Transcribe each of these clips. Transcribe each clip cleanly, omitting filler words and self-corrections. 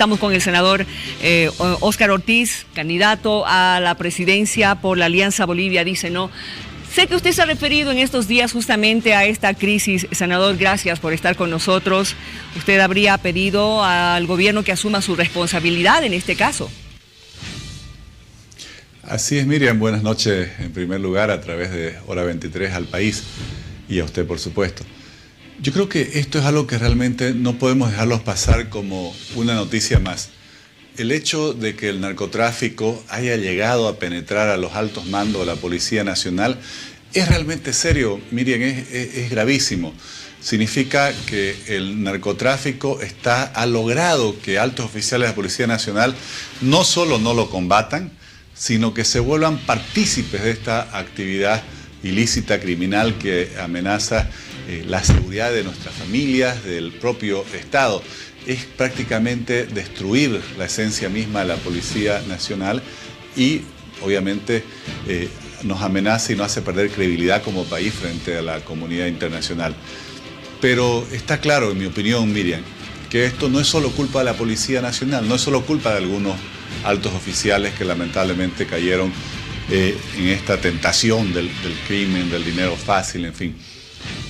Estamos con el senador Óscar Ortiz, candidato a la presidencia por la Alianza Bolivia Dice No. Sé que usted se ha referido en estos días justamente a esta crisis. Senador, gracias por estar con nosotros. Usted habría pedido al gobierno que asuma su responsabilidad en este caso. Así es, Miriam. Buenas noches, en primer lugar, a través de Hora 23 al país y a usted, por supuesto. Yo creo que esto es algo que realmente no podemos dejarlos pasar como una noticia más. El hecho de que el narcotráfico haya llegado a penetrar a los altos mandos de la Policía Nacional es realmente serio, Miriam, es gravísimo. Significa que el narcotráfico ha logrado que altos oficiales de la Policía Nacional no solo no lo combatan, sino que se vuelvan partícipes de esta actividad ilícita, criminal, que amenaza la seguridad de nuestras familias, del propio Estado. Es prácticamente destruir la esencia misma de la Policía Nacional y obviamente nos amenaza y nos hace perder credibilidad como país frente a la comunidad internacional. Pero está claro, en mi opinión, Miriam, que esto no es solo culpa de la Policía Nacional, no es solo culpa de algunos altos oficiales que lamentablemente cayeron en esta tentación del crimen, del dinero fácil, en fin.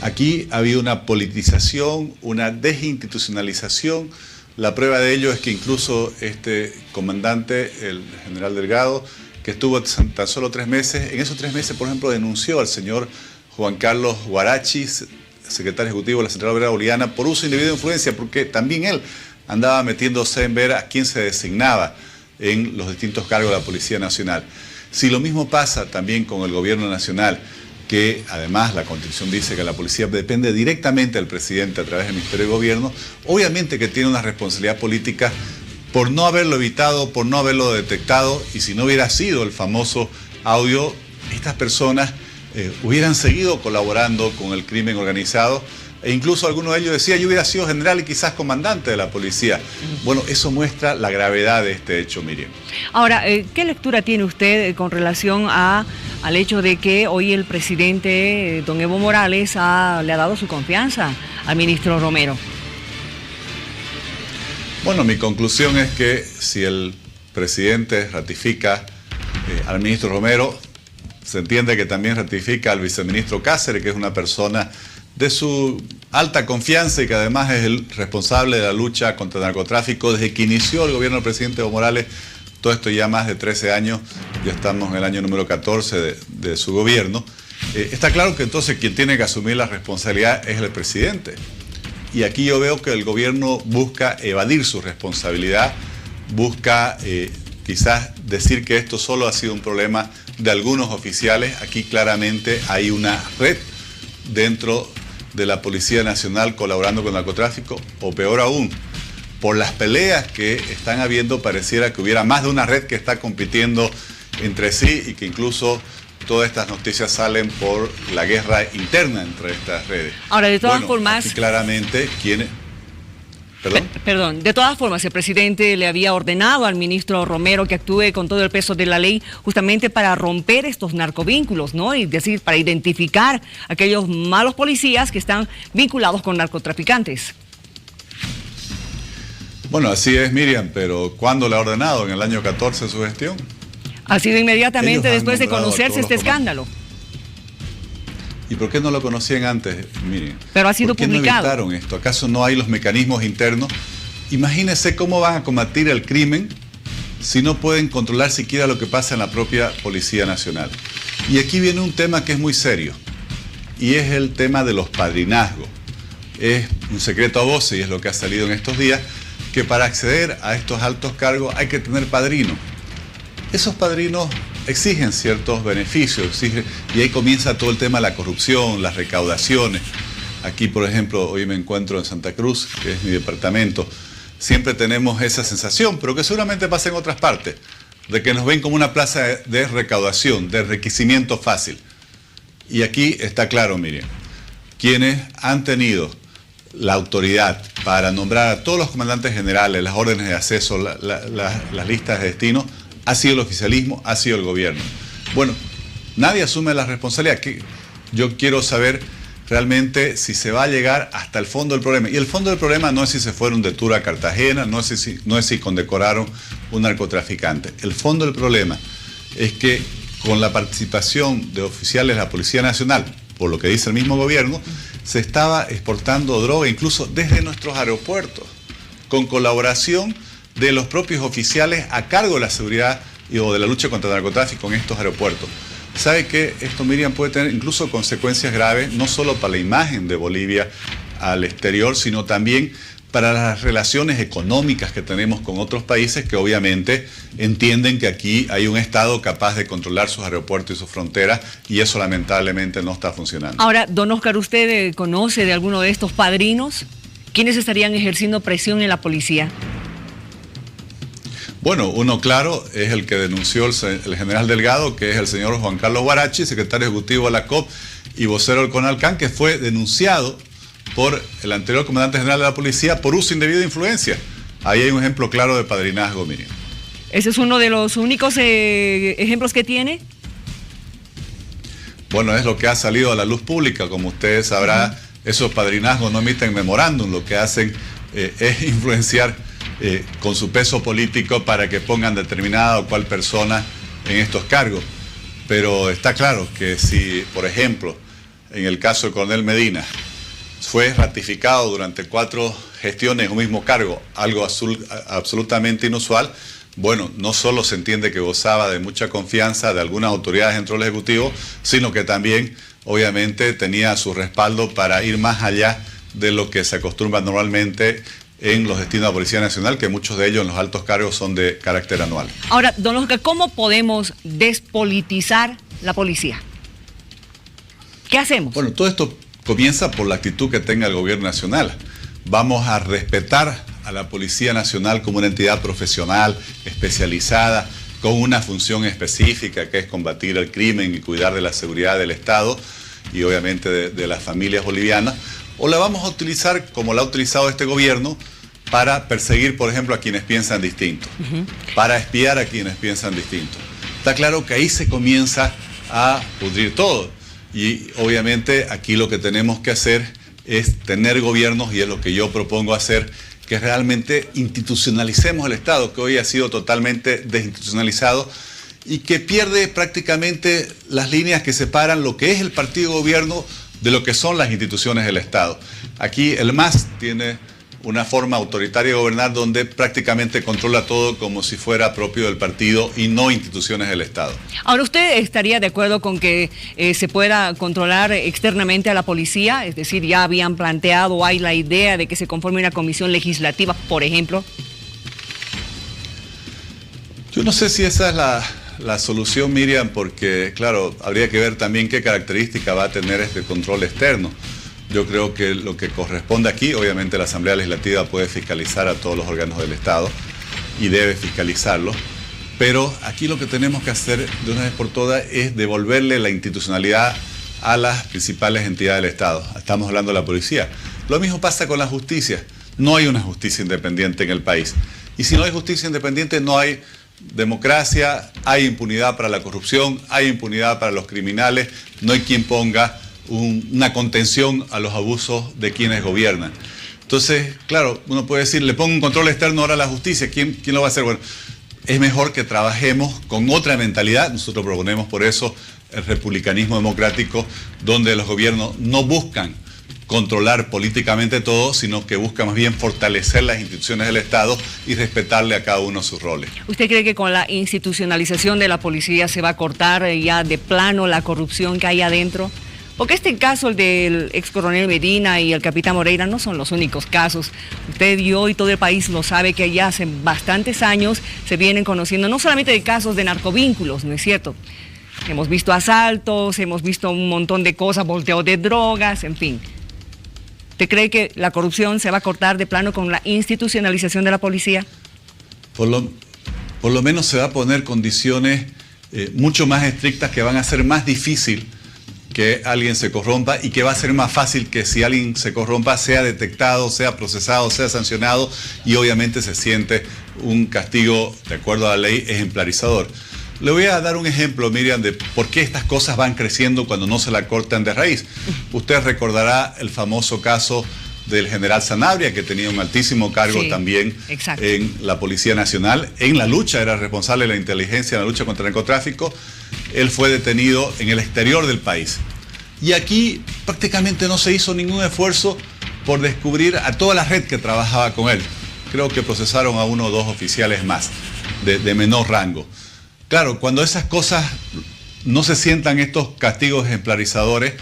Aquí ha habido una politización, una desinstitucionalización. La prueba de ello es que incluso este comandante, el general Delgado, que estuvo tan solo 3 meses, en esos 3 meses, por ejemplo, denunció al señor Juan Carlos Huarachi, secretario ejecutivo de la Central Obrera Boliviana, por uso indebido de influencia, porque también él andaba metiéndose en ver a quién se designaba en los distintos cargos de la Policía Nacional. Si lo mismo pasa también con el gobierno nacional, que además la Constitución dice que la policía depende directamente del presidente a través del Ministerio de Gobierno, obviamente que tiene una responsabilidad política por no haberlo evitado, por no haberlo detectado, y si no hubiera sido el famoso audio, estas personas hubieran seguido colaborando con el crimen organizado, e incluso alguno de ellos decía, yo hubiera sido general y quizás comandante de la policía. Bueno, eso muestra la gravedad de este hecho, Miriam. Ahora, ¿qué lectura tiene usted con relación al hecho de que hoy el presidente, don Evo Morales, le ha dado su confianza al ministro Romero? Bueno, mi conclusión es que si el presidente ratifica al ministro Romero, se entiende que también ratifica al viceministro Cáceres, que es una persona de su alta confianza y que además es el responsable de la lucha contra el narcotráfico desde que inició el gobierno del presidente Evo Morales. Todo esto ya más de 13 años, ya estamos en el año número 14 de su gobierno. Está claro que entonces quien tiene que asumir la responsabilidad es el presidente. Y aquí yo veo que el gobierno busca evadir su responsabilidad, busca quizás decir que esto solo ha sido un problema de algunos oficiales. Aquí claramente hay una red dentro de la Policía Nacional colaborando con el narcotráfico, o peor aún, por las peleas que están habiendo, pareciera que hubiera más de una red que está compitiendo entre sí y que incluso todas estas noticias salen por la guerra interna entre estas redes. Ahora, de todas formas... Aquí claramente, ¿quiénes? Perdón, de todas formas, el presidente le había ordenado al ministro Romero que actúe con todo el peso de la ley justamente para romper estos narcovínculos, ¿no? Y decir, para identificar a aquellos malos policías que están vinculados con narcotraficantes. Bueno, así es, Miriam, pero ¿cuándo le ha ordenado? ¿En el año 14 de su gestión? Ha sido inmediatamente después de conocerse este escándalo. ¿Y por qué no lo conocían antes, Miriam? Pero ha sido publicado. ¿Por qué no evitaron esto? ¿Acaso no hay los mecanismos internos? Imagínense cómo van a combatir el crimen si no pueden controlar siquiera lo que pasa en la propia Policía Nacional. Y aquí viene un tema que es muy serio, y es el tema de los padrinazgos. Es un secreto a voces, y es lo que ha salido en estos días, que para acceder a estos altos cargos hay que tener padrino. Esos padrinos exigen ciertos beneficios, y ahí comienza todo el tema de la corrupción, las recaudaciones. Aquí, por ejemplo, hoy me encuentro en Santa Cruz, que es mi departamento. Siempre tenemos esa sensación, pero que seguramente pasa en otras partes, de que nos ven como una plaza de recaudación, de enriquecimiento fácil. Y aquí está claro, Miriam, quienes han tenido la autoridad para nombrar a todos los comandantes generales, las órdenes de acceso, las listas de destino, ha sido el oficialismo, ha sido el gobierno. Bueno, nadie asume la responsabilidad. Yo quiero saber realmente si se va a llegar hasta el fondo del problema. Y el fondo del problema no es si se fueron de tour a Cartagena, no es si condecoraron un narcotraficante. El fondo del problema es que con la participación de oficiales de la Policía Nacional, por lo que dice el mismo gobierno, se estaba exportando droga incluso desde nuestros aeropuertos, con colaboración de los propios oficiales a cargo de la seguridad o de la lucha contra el narcotráfico en estos aeropuertos. Sabe que esto, Miriam, puede tener incluso consecuencias graves, no solo para la imagen de Bolivia al exterior, sino también para las relaciones económicas que tenemos con otros países que obviamente entienden que aquí hay un Estado capaz de controlar sus aeropuertos y sus fronteras, y eso lamentablemente no está funcionando. Ahora, don Oscar, ¿usted conoce de alguno de estos padrinos? ¿Quiénes estarían ejerciendo presión en la policía? Bueno, uno claro es el que denunció el general Delgado, que es el señor Juan Carlos Guarachi, secretario ejecutivo de la COP y vocero del CONALCAN, que fue denunciado por el anterior comandante general de la policía por uso indebido de influencia. Ahí hay un ejemplo claro de padrinazgo, Miriam. ¿Ese es uno de los únicos ejemplos que tiene? Bueno, es lo que ha salido a la luz pública. Como usted sabrá, esos padrinazgos no emiten memorándum, lo que hacen es influenciar con su peso político para que pongan determinada o cual persona en estos cargos. Pero está claro que si, por ejemplo, en el caso de Coronel Medina, fue ratificado durante 4 gestiones en un mismo cargo, algo absolutamente inusual, bueno, no solo se entiende que gozaba de mucha confianza de algunas autoridades dentro del Ejecutivo, sino que también, obviamente, tenía su respaldo para ir más allá de lo que se acostumbra normalmente en los destinos de la Policía Nacional, que muchos de ellos en los altos cargos son de carácter anual. Ahora, don Oscar, ¿cómo podemos despolitizar la policía? ¿Qué hacemos? Bueno, todo esto comienza por la actitud que tenga el gobierno nacional. Vamos a respetar a la Policía Nacional como una entidad profesional, especializada, con una función específica, que es combatir el crimen y cuidar de la seguridad del Estado y obviamente de las familias bolivianas, o la vamos a utilizar como la ha utilizado este gobierno para perseguir, por ejemplo, a quienes piensan distinto, para espiar a quienes piensan distinto. Está claro que ahí se comienza a pudrir todo. Y obviamente aquí lo que tenemos que hacer es tener gobiernos, y es lo que yo propongo hacer, que realmente institucionalicemos el Estado, que hoy ha sido totalmente desinstitucionalizado y que pierde prácticamente las líneas que separan lo que es el partido gobierno de lo que son las instituciones del Estado. Aquí el MAS tiene una forma autoritaria de gobernar donde prácticamente controla todo como si fuera propio del partido y no instituciones del Estado. Ahora, ¿usted estaría de acuerdo con que se pueda controlar externamente a la policía? Es decir, ya habían planteado, hay la idea de que se conforme una comisión legislativa, por ejemplo. Yo no sé si esa es la solución, Miriam, porque, claro, habría que ver también qué característica va a tener este control externo. Yo creo que lo que corresponde aquí, obviamente la Asamblea Legislativa puede fiscalizar a todos los órganos del Estado y debe fiscalizarlos, pero aquí lo que tenemos que hacer de una vez por todas es devolverle la institucionalidad a las principales entidades del Estado. Estamos hablando de la policía. Lo mismo pasa con la justicia. No hay una justicia independiente en el país. Y si no hay justicia independiente, no hay democracia, hay impunidad para la corrupción, hay impunidad para los criminales, no hay quien ponga una contención a los abusos de quienes gobiernan. Entonces, claro, uno puede decir, le pongo un control externo ahora a la justicia, ¿quién lo va a hacer? Bueno, es mejor que trabajemos con otra mentalidad. Nosotros proponemos por eso el republicanismo democrático, donde los gobiernos no buscan controlar políticamente todo, sino que busca más bien fortalecer las instituciones del Estado y respetarle a cada uno sus roles. ¿Usted cree que con la institucionalización de la policía se va a cortar ya de plano la corrupción que hay adentro? Porque este caso, el del ex coronel Medina y el capitán Moreira, no son los únicos casos. Usted y yo y todo el país lo sabe, que ya hace bastantes años se vienen conociendo no solamente de casos de narcovínculos, ¿no es cierto? Hemos visto asaltos, hemos visto un montón de cosas, volteo de drogas, en fin. ¿Usted cree que la corrupción se va a cortar de plano con la institucionalización de la policía? Por lo menos se va a poner condiciones mucho más estrictas que van a hacer más difícil que alguien se corrompa, y que va a ser más fácil que si alguien se corrompa sea detectado, sea procesado, sea sancionado, y obviamente se siente un castigo de acuerdo a la ley ejemplarizador. Le voy a dar un ejemplo, Miriam, de por qué estas cosas van creciendo cuando no se la cortan de raíz. Usted recordará el famoso caso del general Sanabria, que tenía un altísimo cargo también en la Policía Nacional. En la lucha, era responsable de la inteligencia en la lucha contra el narcotráfico. Él fue detenido en el exterior del país. Y aquí prácticamente no se hizo ningún esfuerzo por descubrir a toda la red que trabajaba con él. Creo que procesaron a 1 o 2 oficiales más de menor rango. Claro, cuando esas cosas no se sientan, estos castigos ejemplarizadores,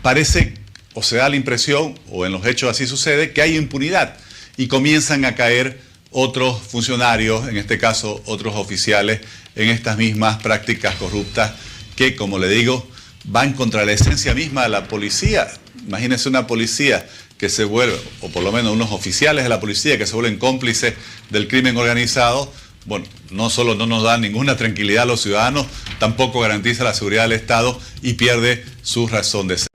parece, o se da la impresión, o en los hechos así sucede, que hay impunidad y comienzan a caer otros funcionarios, en este caso otros oficiales, en estas mismas prácticas corruptas que, como le digo, van contra la esencia misma de la policía. Imagínense una policía que se vuelve, o por lo menos unos oficiales de la policía que se vuelven cómplices del crimen organizado. Bueno, no solo no nos da ninguna tranquilidad a los ciudadanos, tampoco garantiza la seguridad del Estado y pierde su razón de ser.